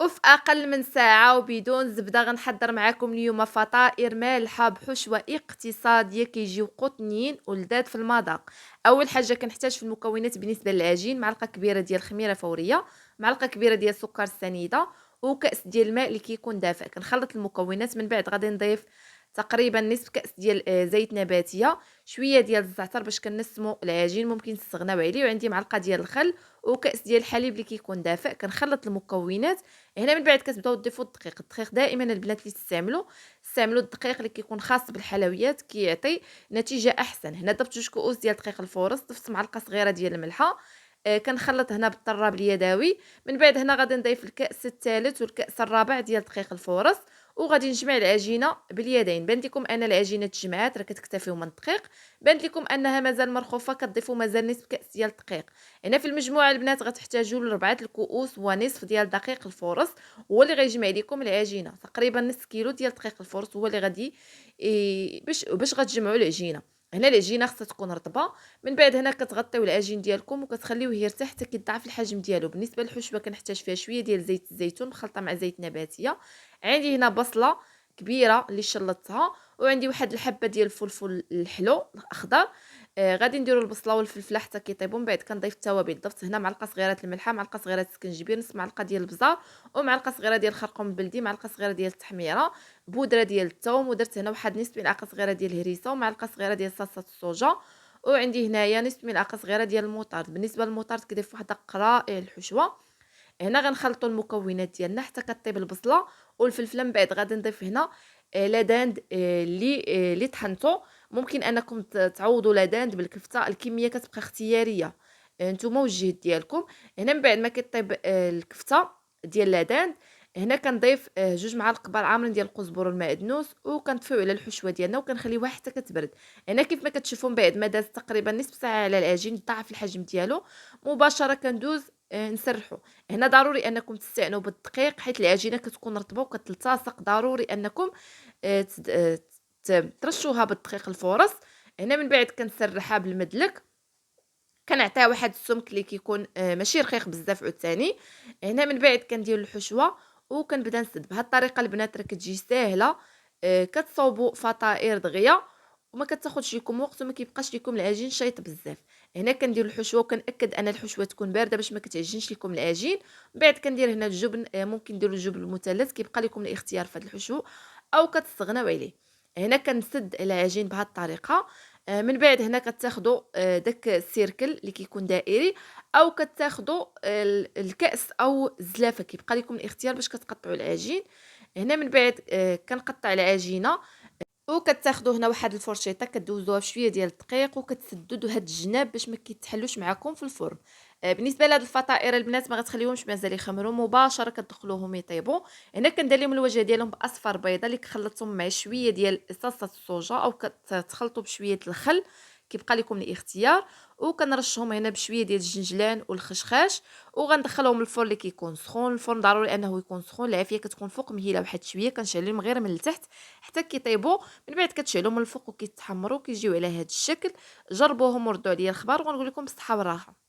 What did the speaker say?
وفي أقل من ساعة وبدون زبدة غنحضر معاكم اليوم فطائر مالحة بحشوة اقتصادية كيجيو قطنيين ولذاذ في المذاق. أول حاجة كنحتاج في المكونات بالنسبة للعجين: معلقة كبيرة ديال الخميرة فورية، معلقة كبيرة ديال السكر السنيدة، وكأس ديال الماء اللي كيكون دافئ. كنخلط المكونات، من بعد غادي نضيف تقريبا نصف كأس ديال زيت نباتية، شوية ديال الزعتر باش كنسمو العجين، ممكن نستغناو عليه، وعندي معلقة ديال الخل وكأس ديال الحليب اللي كيكون دافئ. كنخلط المكونات. هنا من بعد كتبداو تضيفوا الدقيق دائما البنات اللي استعملوا الدقيق اللي كيكون خاص بالحلويات، كيعطي نتيجه احسن. هنا ضفت 2 كؤوس ديال دقيق الفورص، ضفت معلقه صغيره ديال الملحه. كنخلط هنا بالطراب اليدوي. من بعد هنا غادي نضيف الكأس الثالث والكأس الرابع ديال دقيق الفورص، وغادي نجمع العجينه باليدين. بانت لكم ان العجينه تجمعات راه كتكتفيو من الدقيق، بانت لكم انها مازال مرخوفه كتضيفوا مازال نصف كأس ديال الدقيق. هنا في المجموعه البنات غتحتاجوا لربعه الكؤوس ونصف ديال دقيق الفورص، هو اللي غيجمع لكم العجينه. تقريبا نص كيلو ديال دقيق الفورص هو اللي غادي باش غتجمعوا العجينه. هنا العجينه خصها تكون رطبه. من بعد هنا كتغطيو العجين ديالكم وكتخليوه يرتاح حتى كيضاعف الحجم ديالو. بالنسبه للحشوه كنحتاج فيها شويه ديال زيت الزيتون مخلطه مع زيت نباتيه. عندي هنا بصله كبيره اللي شلطتها، وعندي واحد الحبه ديال الفلفل الحلو الاخضر. غادي نديرو البصله والفلفله حتى كيطيبوا. من بعد كنضيف التوابل. ضفت هنا معلقه صغيره الملحه، معلقه صغيره السكنجبير، نص معلقه ديال البزار، ومعلقه صغيره ديال الخرقوم البلدي، معلقه صغيره ديال التحميره، بودره ديال الثوم، ودرت هنا واحد نصف ملعقه صغيره ديال الهريسه، ومعلقه صغيره ديال صلصه الصوجا، وعندي هنايا نصف ملعقه صغيره ديال المطارد. بالنسبه للمطارد كيضيف واحد قرائع الحشوه. هنا غنخلطوا المكونات ديالنا حتى كطيب البصله والفلفله. من بعد غادي نضيف هنا لداند اللي طحنته. ممكن انكم تعوضوا لداند بالكفته، الكميه كتبقى اختياريه، نتوما والجهد ديالكم. هنا من بعد ما كيطيب الكفته ديال لداند، هنا كنضيف 2 معالق كبار عامرين ديال القزبر والمعدنوس، وكنطفيو على الحشوه ديالنا وكنخليوها حتى كتبرد. هنا كيف ما كتشوفوا من بعد ما داز تقريبا نصف ساعه على العجين ضاعف الحجم ديالو، مباشره كندوز نسرحو. هنا ضروري انكم تستعنوا بالدقيق حيت العجينه كتكون رطبه وكتلتصق، ضروري انكم ترشوها بالدقيق الفورص. هنا من بعد كنسرحها بالمدلك، كنعطيها واحد السمك اللي كيكون ماشي رقيق بزاف عاوتاني. هنا من بعد كندير الحشوه وكنبدا نسد. بهذه الطريقه البنات راه كتجي ساهله. كتصوبوا فطائر دغيا وما كتاخذش لكم وقت وما كيبقاش لكم العجين شايط بزاف. هنا كندير الحشوه وكنأكد ان الحشوه تكون بارده باش ما كتعجنش لكم العجين. من بعد كندير هنا الجبن، ممكن ديروا الجبن المثلث، كيبقى لكم الاختيار في هذا الحشو او كتستغناو عليه. هنا كنسد العجين بهذه الطريقه. من بعد هنا كتاخدوا داك السيركل اللي كيكون دائري، او كتاخدوا الكأس او الزلافه، كيبقى لكم الاختيار باش كتقطعوا العجين. هنا من بعد كنقطع العجينه، وكتاخدوا هنا واحد الفرشيطه كدوزوها بشويه ديال الدقيق وكتسددوا هاد الجناب باش ما كيتحلوش معكم في الفرن. بالنسبه لهاد الفطائر البنات ما غتخليوهمش مازال يخمروا، مباشره كتدخلوهم يطيبوا. هنا كندير لهم الوجه ديالهم باصفر بيضه اللي خلطتهم مع شويه ديال صلصه الصوجا، او كتخلطوا بشويه الخل، كيبقى لكم الاختيار. وكنرشهم هنا بشويه ديال الجنجلان والخشخاش، وغندخلهم الفرن اللي كيكون سخون. الفرن ضروري انه يكون سخون، العافيه كتكون فوق مهيله واحد شويه، كنشعلهم غير من التحت حتى كيطيبوا. من بعد كتشعلهم من الفوق وكيتحمروا كيجيو على هذا الشكل. جربوهم وردوا عليا الخبر، وغنقول لكم بالصحه والراحه.